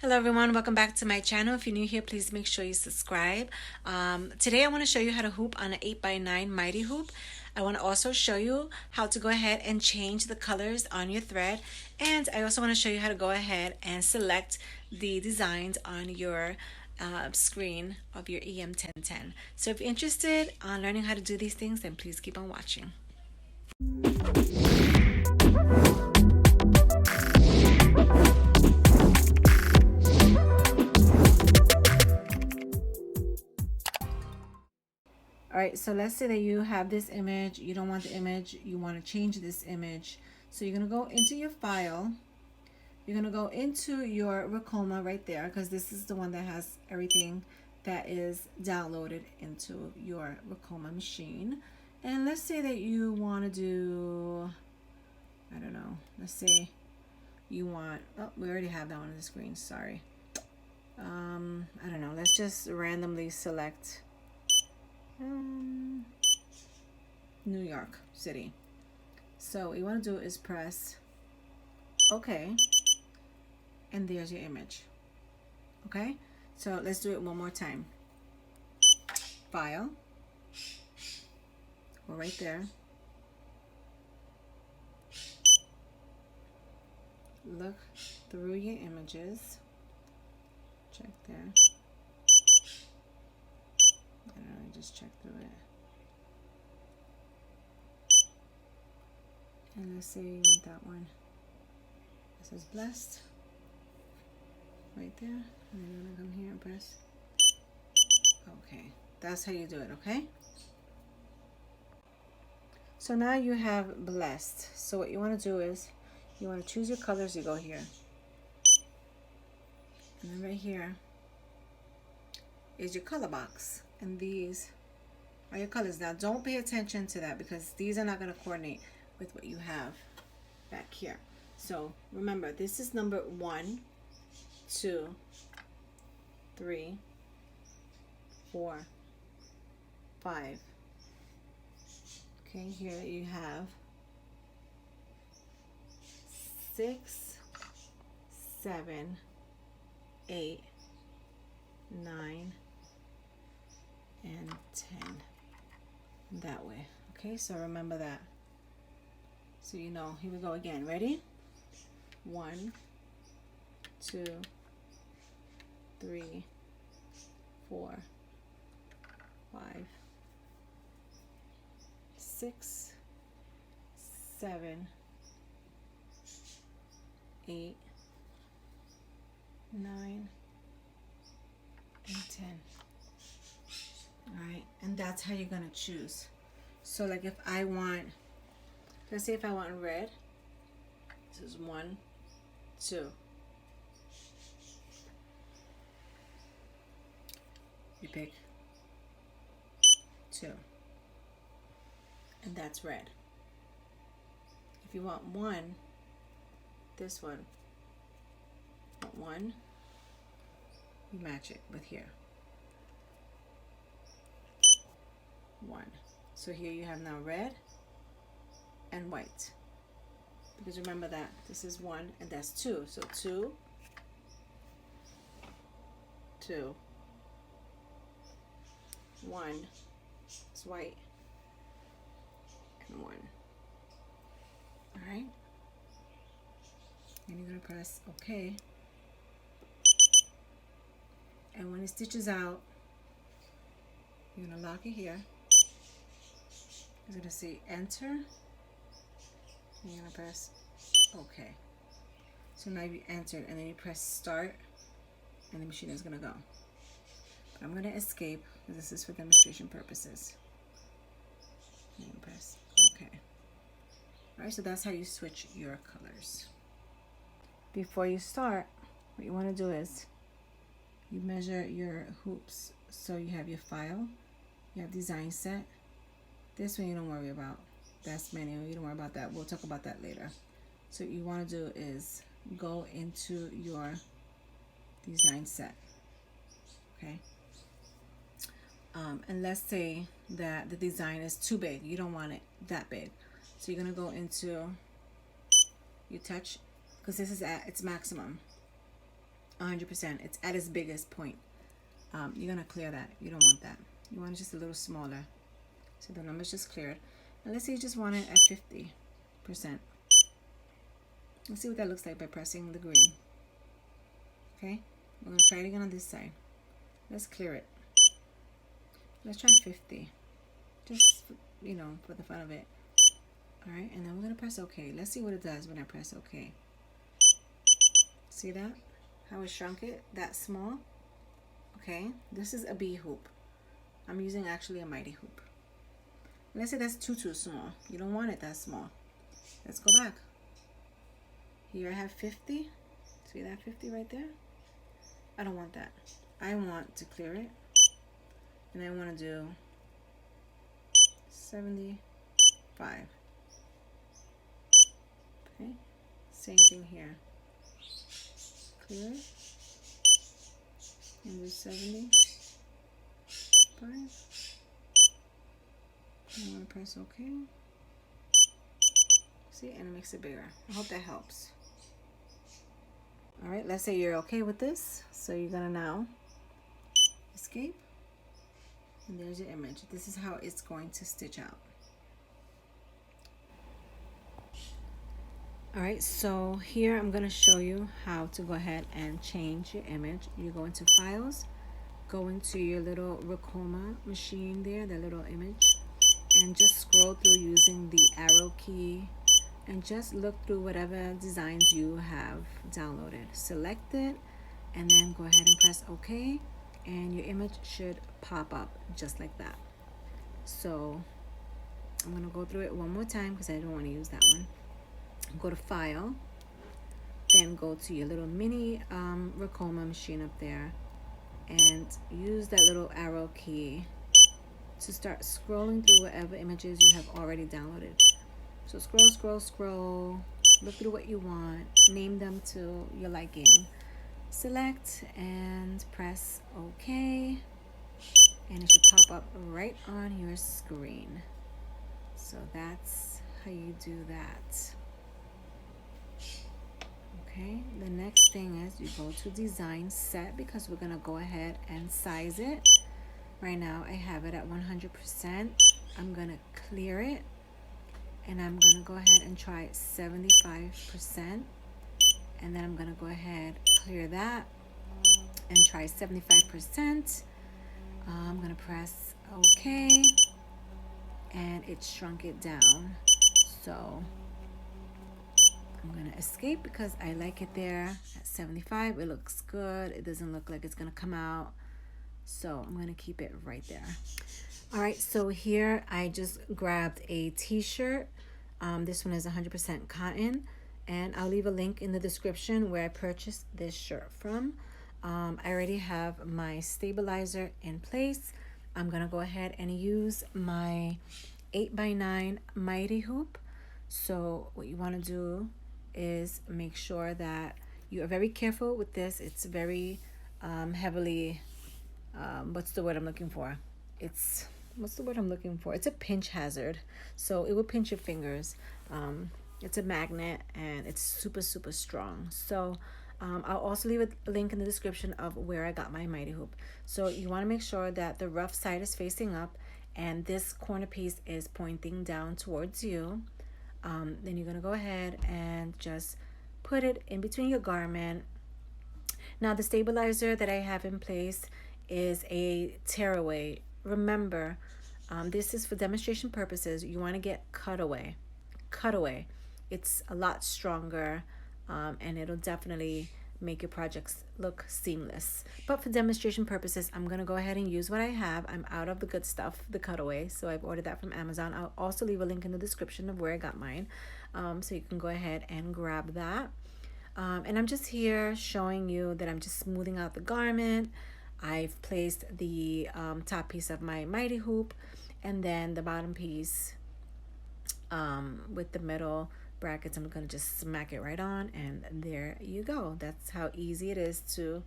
Hello everyone, welcome back to my channel. If you're new here, please make sure you subscribe. Today I want to show you how to hoop on an 8x9 mighty hoop. I want to also show you how to go ahead and change the colors on your thread, and I also want to show you how to go ahead and select the designs on your screen of your EM1010. So if you're interested on learning how to do these things, then please keep on watching. All right, so let's say that you have this image, you don't want the image, you want to change this image. So you're going to go into your file, you're going to go into your Racoma right there, because this is the one that has everything that is downloaded into your Racoma machine. And let's say that you want to do, I don't know, let's say you want, oh, we already have that one on the screen, sorry. I don't know, let's just randomly select New York City. So what you want to do is press OK, and there's your image. Okay, so let's do it one more time. File, go right there, look through your images, check there. I don't know, just check through it. And let's say you want that one. It says blessed right there. And then you're gonna come here and press. Okay, that's how you do it, okay? So now you have blessed. So what you want to do is you want to choose your colors, you go here. And then right here is your color box. And these are your colors. Now don't pay attention to that because these are not going to coordinate with what you have back here. So remember, this is number 1, 2, 3, 4, 5. Okay, here you have 6, 7, 8, 9, and 10 that way. Okay, so remember that. So you know, here we go again. Ready? 1, 2, 3, 4, 5, 6, 7, 8, 9, and 10. All right, and that's how you're gonna choose. So like if I want, let's say if I want red, this is 1, 2. You pick 2, and that's red. If you want 1, this one, want 1, you match it with here. 1. So here you have now red and white. Because remember that this is 1 and that's 2. So 2, 2, 1 is white, and 1. Alright? And you're going to press OK. And when it stitches out, you're going to lock it here. You're going to see enter. And you're going to press OK. So now you entered, and then you press start, and the machine is going to go. But I'm going to escape because this is for demonstration purposes. And you press OK. Alright, so that's how you switch your colors. Before you start, what you want to do is you measure your hoops. So you have your file, you have design set. This one you don't worry about. That's manual. You don't worry about that. We'll talk about that later. So what you want to do is go into your design set. Okay. And let's say that the design is too big. You don't want it that big. So you're going to go into, you touch, because this is at its maximum. 100%. It's at its biggest point. You're gonna clear that. You don't want that. You want it just a little smaller. So the number's just cleared. And let's say you just want it at 50%. Let's see what that looks like by pressing the green. Okay, we're gonna try it again on this side. Let's clear it. Let's try 50. Just, you know, for the fun of it. All right, and then we're gonna press OK. Let's see what it does when I press OK. See that? How it shrunk it that small? Okay, this is a B hoop. I'm using actually a mighty hoop. Let's say that's too small. You don't want it that small. Let's go back. Here I have 50. See that 50 right there? I don't want that. I want to clear it. And I want to do 75. Okay, same thing here. Clear it. And do 75. I want to press OK. See, and it makes it bigger. I hope that helps. All right, let's say you're okay with this. So you're gonna now escape. And there's your image. This is how it's going to stitch out. All right, so here I'm gonna show you how to go ahead and change your image. You go into Files, go into your little Ricoma machine there, the little image, and just scroll through using the arrow key and just look through whatever designs you have downloaded. Select it and then go ahead and press OK, and your image should pop up just like that. So I'm gonna go through it one more time because I don't want to use that one. Go to File, then go to your little mini Ricoma machine up there and use that little arrow key to start scrolling through whatever images you have already downloaded. So scroll, look through what you want, name them to your liking, select and press OK, and it should pop up right on your screen. So that's how you do that. Okay, the next thing is you go to Design Set because we're gonna go ahead and size it. Right now I have it at 100%. I'm gonna clear it and I'm gonna go ahead and try 75%, and then I'm gonna go ahead, clear that and try 75%. I'm gonna press OK, and it shrunk it down. So I'm gonna escape because I like it there at 75. It looks good. It doesn't look like it's gonna come out. So I'm gonna keep it right there. All right, so here I just grabbed a t-shirt. This one is 100% cotton, and I'll leave a link in the description where I purchased this shirt from. I already have my stabilizer in place. I'm gonna go ahead and use my 8x9 mighty hoop. So what you wanna do is make sure that you are very careful with this. It's very heavily, what's the word I'm looking for? It's a pinch hazard. So it will pinch your fingers. It's a magnet and it's super strong. So I'll also leave a link in the description of where I got my mighty hoop. So you want to make sure that the rough side is facing up and this corner piece is pointing down towards you. Then you're gonna go ahead and just put it in between your garment. Now the stabilizer that I have in place is a tearaway. Remember, this is for demonstration purposes. You want to get cutaway. It's a lot stronger, and it'll definitely make your projects look seamless. But for demonstration purposes, I'm gonna go ahead and use what I have. I'm out of the good stuff, the cutaway, so I've ordered that from Amazon. I'll also leave a link in the description of where I got mine, so you can go ahead and grab that. And I'm just here showing you that I'm just smoothing out the garment. I've placed the top piece of my mighty hoop and then the bottom piece with the middle brackets. I'm gonna just smack it right on, and there you go. That's how easy it is to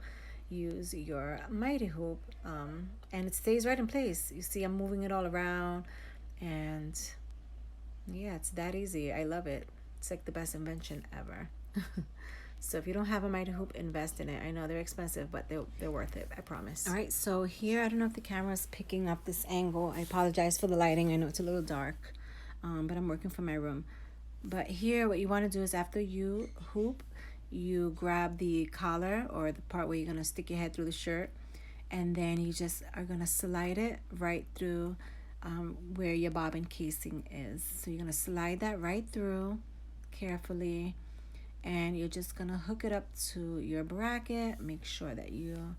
use your mighty hoop, and it stays right in place. You see I'm moving it all around, and yeah, it's that easy. I love it. It's like the best invention ever. So if you don't have a mitre hoop, invest in it. I know they're expensive, but they're worth it, I promise. All right, so here, I don't know if the camera's picking up this angle. I apologize for the lighting. I know it's a little dark, but I'm working from my room. But here, what you want to do is after you hoop, you grab the collar or the part where you're going to stick your head through the shirt, and then you just are going to slide it right through where your bobbin casing is. So you're going to slide that right through carefully, and you're just going to hook it up to your bracket. Make sure that you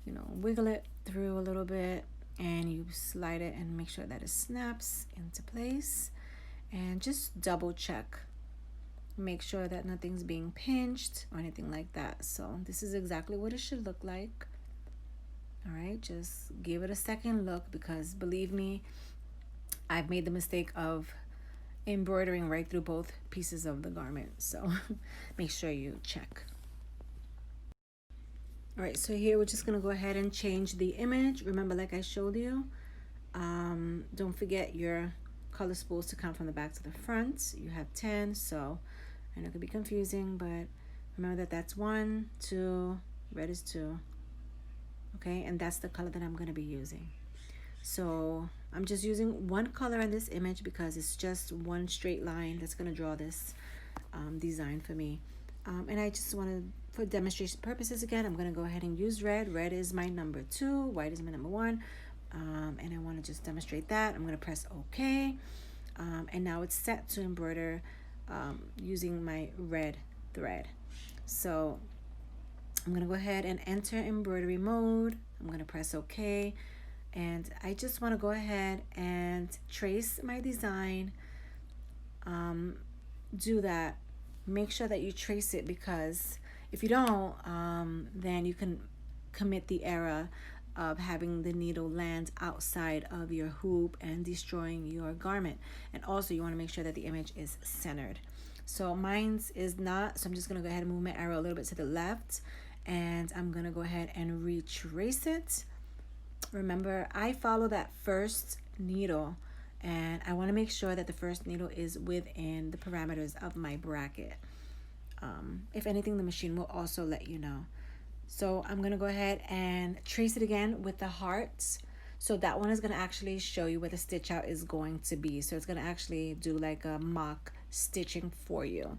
wiggle it through a little bit, and you slide it and make sure that it snaps into place, and just double check. Make sure that nothing's being pinched or anything like that. So this is exactly what it should look like. All right, just give it a second look, because believe me, I've made the mistake of embroidering right through both pieces of the garment. So make sure you check. All right, so here we're just gonna go ahead and change the image. Remember, like I showed you, don't forget your color spools to count from the back to the front. You have 10, so I know it could be confusing, but remember that that's 1, 2, red is 2. Okay, and that's the color that I'm going to be using. So I'm just using one color in this image because it's just one straight line that's going to draw this design for me. And I just want to, for demonstration purposes again, I'm going to go ahead and use red. Red is my number 2, white is my number 1. And I want to just demonstrate that. I'm going to press OK. And now it's set to embroider using my red thread. So I'm going to go ahead and enter embroidery mode. I'm going to press OK. And I just want to go ahead and trace my design. Do that. Make sure that you trace it, because if you don't, then you can commit the error of having the needle land outside of your hoop and destroying your garment. And also you want to make sure that the image is centered. So mine's is not, so I'm just going to go ahead and move my arrow a little bit to the left, and I'm going to go ahead and retrace it. Remember, I follow that first needle, and I want to make sure that the first needle is within the parameters of my bracket. If anything, the machine will also let you know. So I'm going to go ahead and trace it again with the hearts. So that one is going to actually show you where the stitch out is going to be. So it's going to actually do like a mock stitching for you.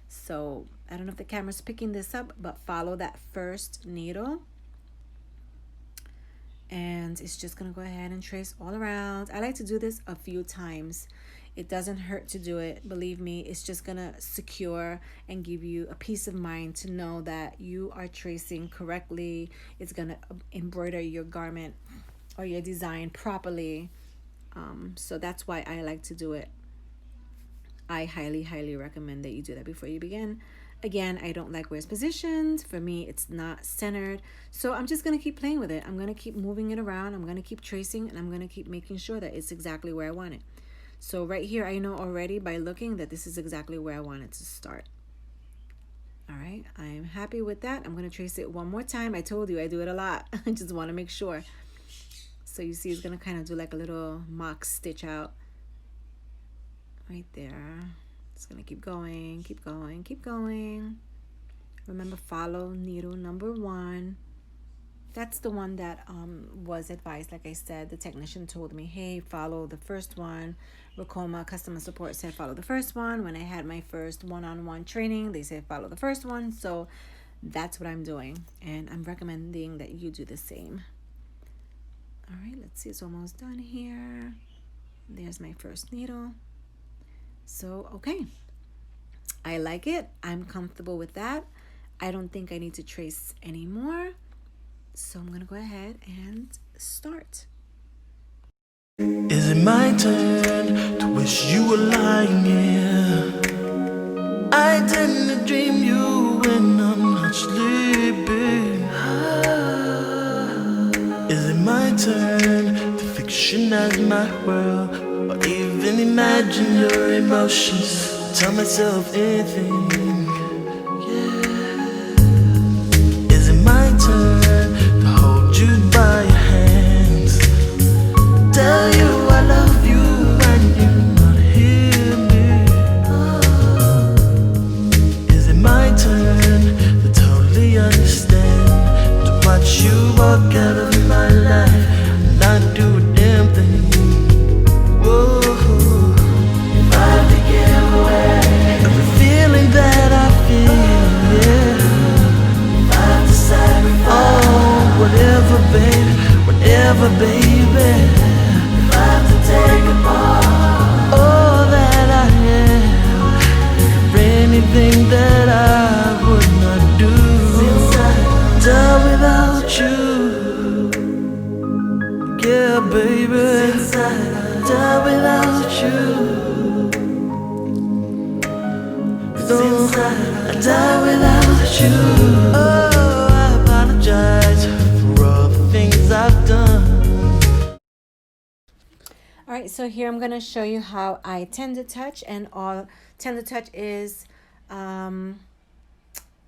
So I don't know if the camera's picking this up, but follow that first needle. And it's just going to go ahead and trace all around. I like to do this a few times. It doesn't hurt to do it. Believe me, it's just going to secure and give you a peace of mind to know that you are tracing correctly. It's going to embroider your garment or your design properly. So that's why I like to do it. I highly, highly recommend that you do that before you begin. Again, I don't like where it's positioned. For me, it's not centered. So I'm just going to keep playing with it. I'm going to keep moving it around. I'm going to keep tracing, and I'm going to keep making sure that it's exactly where I want it. So right here, I know already by looking that this is exactly where I want it to start. All right, I'm happy with that. I'm going to trace it one more time. I told you I do it a lot. I just want to make sure. So you see, it's going to kind of do like a little mock stitch out right there. It's going to keep going, keep going, keep going. Remember, follow needle number 1. That's the one that was advised. Like I said, the technician told me, hey, follow the first one. Racoma customer support said follow the first one. When I had my first one-on-one training, they said follow the first one. So that's what I'm doing, and I'm recommending that you do the same. All right, let's see, it's almost done here. There's my first needle. So okay, I like it. I'm comfortable with that. I don't think I need to trace anymore. So I'm gonna go ahead and start. Is it my turn to wish you were lying here? I tend to dream you when I'm not sleeping. Is it my turn to fictionize my world, or even imagine your emotions? Tell myself anything. Is it my turn to hold you by your hands? Tell you I love you when you not hear me. Is it my turn watch you walk out of my life, not do a damn thing. Whoa, if I have to give away every feeling that I feel, yeah. If I have to sacrifice, oh, whatever, baby, whatever, baby. If I have to take apart all that I am, for anything that I would not do, since I die without you, yeah, baby. Since I die without you, since I die without you, oh, I apologize for all the things I've done. Alright, so here I'm going to show you how I tender touch, and all tender touch is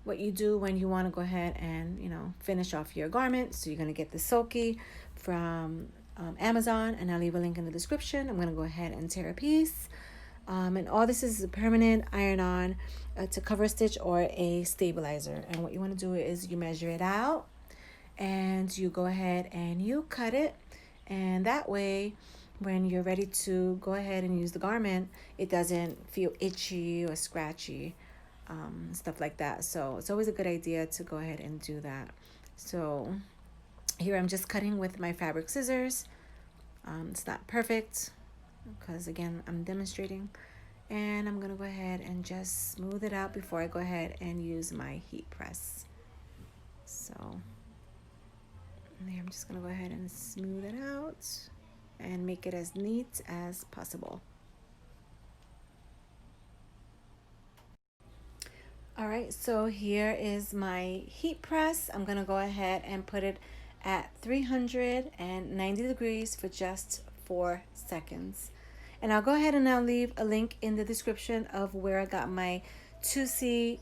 what you do when you want to go ahead and, you know, finish off your garment. So you're going to get the Soaky from Amazon, and I'll leave a link in the description. I'm going to go ahead and tear a piece. And all this is a permanent iron-on to cover stitch or a stabilizer. And what you want to do is you measure it out and you go ahead and you cut it, and that way when you're ready to go ahead and use the garment, it doesn't feel itchy or scratchy, stuff like that. So it's always a good idea to go ahead and do that. So here I'm just cutting with my fabric scissors. It's not perfect because, again, I'm demonstrating, and I'm gonna go ahead and just smooth it out before I go ahead and use my heat press. So there, I'm just gonna go ahead and smooth it out and make it as neat as possible. All right, so here is my heat press. I'm gonna go ahead and put it at 390 degrees for just 4 seconds. And I'll go ahead and I'll leave a link in the description of where I got my 2C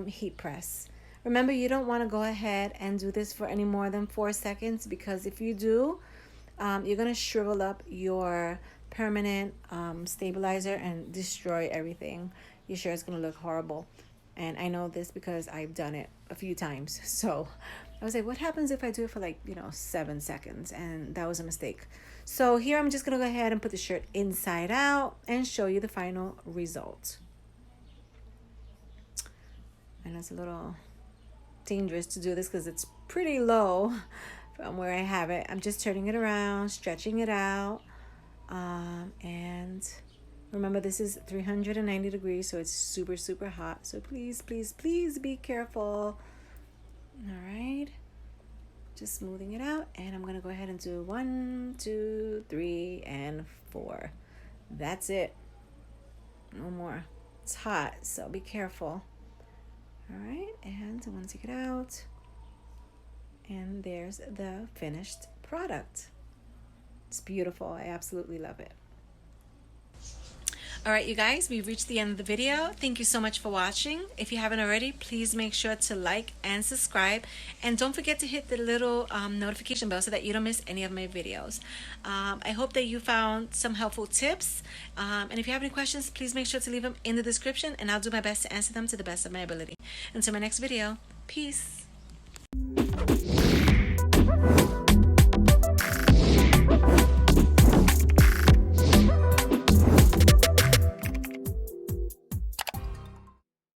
heat press. Remember, you don't want to go ahead and do this for any more than 4 seconds, because if you do, you're going to shrivel up your permanent stabilizer and destroy everything. Your shirt is going to look horrible. And I know this because I've done it a few times. So I was like, what happens if I do it for, like, 7 seconds? And that was a mistake. So here I'm just going to go ahead and put the shirt inside out and show you the final result. And it's a little dangerous to do this because it's pretty low from where I have it. I'm just turning it around, stretching it out, and remember, this is 390 degrees, so it's super, super hot. So please, please, please be careful. All right, just smoothing it out, and I'm gonna go ahead and do 1, 2, 3, and 4. That's it. No more. It's hot, so be careful. All right, and I'm gonna take it out, and there's the finished product. It's beautiful. I absolutely love it. All right, you guys, we've reached the end of the video. Thank you so much for watching. If you haven't already, please make sure to like and subscribe, and don't forget to hit the little notification bell so that you don't miss any of my videos. I hope that you found some helpful tips, and if you have any questions, please make sure to leave them in the description, and I'll do my best to answer them to the best of my ability. Until my next video, peace.